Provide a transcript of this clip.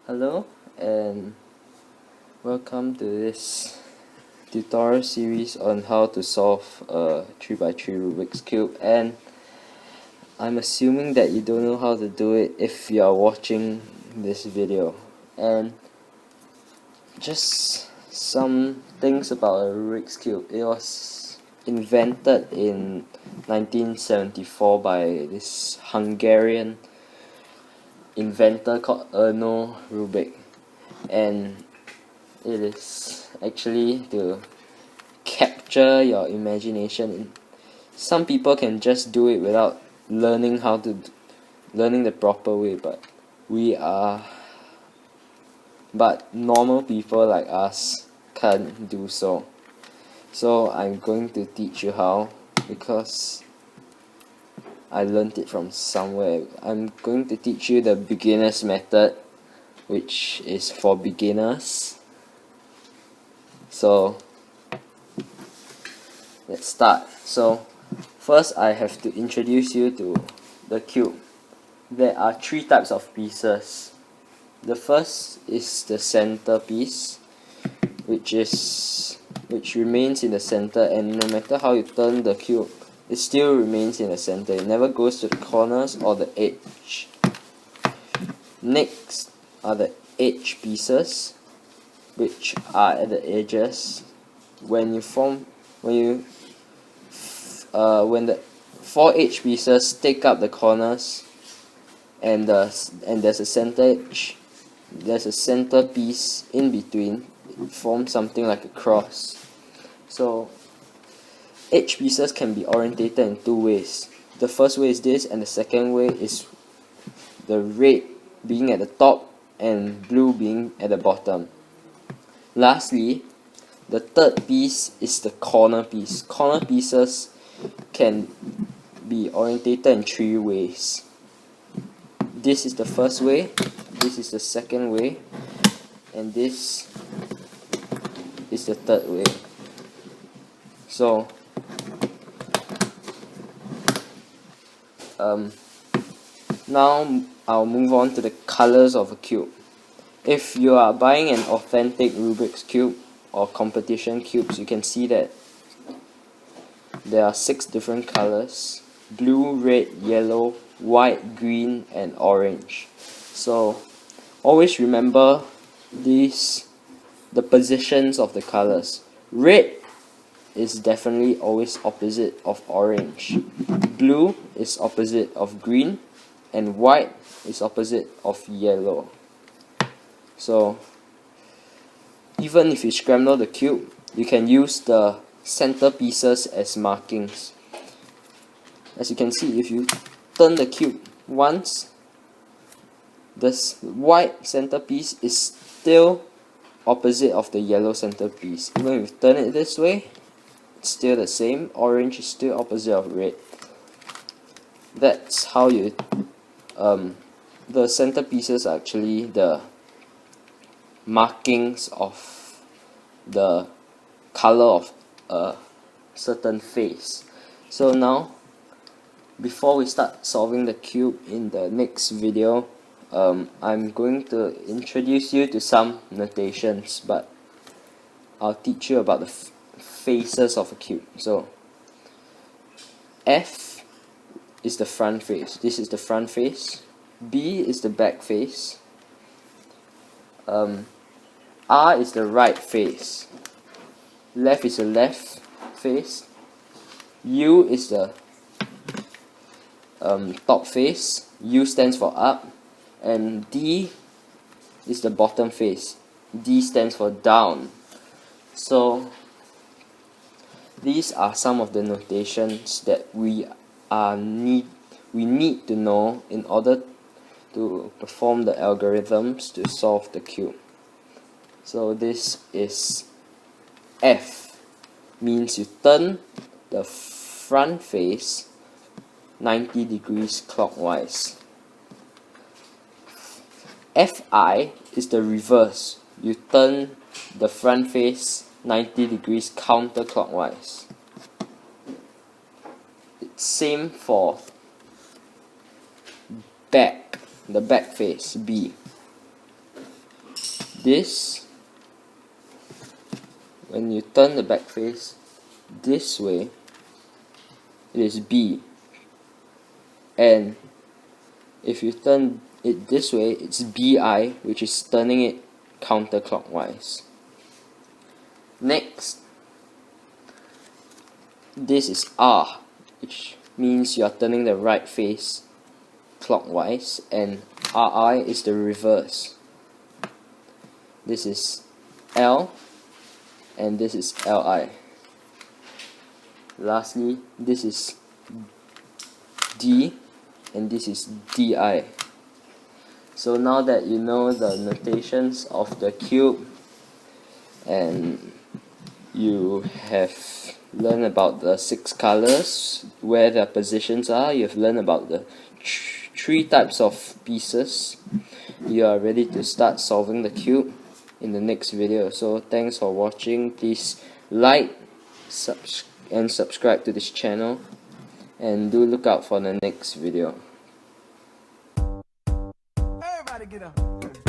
Hello and welcome to this tutorial series on how to solve a 3x3 Rubik's Cube, and I'm assuming that you don't know how to do it if you are watching this video. And just some things about a Rubik's Cube. It was invented in 1974 by this Hungarian inventor called Rubik, and it is actually to capture your imagination. Some people can just do it without learning the proper way, but normal people like us can't do so. So I'm going to teach you how, because I learned it from somewhere. I'm going to teach you the beginner's method, which is for beginners. So let's start. So first I have to introduce you to the cube. There are three types of pieces. The first is the center piece, which remains in the center, and no matter how you turn the cube, it still remains in the center. It never goes to the corners or the edge. Next are the edge pieces, which are at the edges. When the 4 edge pieces take up the corners, and there's a center edge, there's a center piece in between. It forms something like a cross. So edge pieces can be orientated in two ways. The first way is this, and the second way is the red being at the top and blue being at the bottom. Lastly, the third piece is the corner piece. Corner pieces can be orientated in three ways. This is the first way, this is the second way, and this is the third way. So now I'll move on to the colors of a cube. If you are buying an authentic Rubik's Cube or competition cubes, you can see that there are 6 different colors: blue, red, yellow, white, green, and orange. So always remember the positions of the colors. Red is definitely always opposite of orange. Blue is opposite of green, and white is opposite of yellow. So even if you scramble the cube, you can use the center pieces as markings. As you can see, if you turn the cube once, this white centerpiece is still opposite of the yellow centerpiece. Even if you turn it this way, it's still the same. Orange is still opposite of red. That's how you the centerpieces are actually the markings of the color of a certain face. So now, before we start solving the cube in the next video, I'm going to introduce you to some notations, but I'll teach you about the faces of a cube. So F is the front face. This is the front face. B is the back face. R is the right face. Left is the left face. U is the top face. U stands for up. And D is the bottom face. D stands for down. So these are some of the notations that we need to know in order to perform the algorithms to solve the cube. So this is F, means you turn the front face 90 degrees clockwise. Fi is the reverse. You turn the front face 90 degrees counterclockwise. Same for back, the back face, B. This, when you turn the back face this way, it is B. And if you turn it this way, it's BI, which is turning it counterclockwise. Next, this is R, which means you are turning the right face clockwise, and RI is the reverse. This is L, and this is LI. Lastly, this is D, and this is DI. So now that you know the notations of the cube, and you have learned about the 6 colors, where their positions are, you've learned about the 3 types of pieces, you are ready to start solving the cube in the next video. So thanks for watching. Please like and subscribe to this channel, and do look out for the next video. Everybody get up.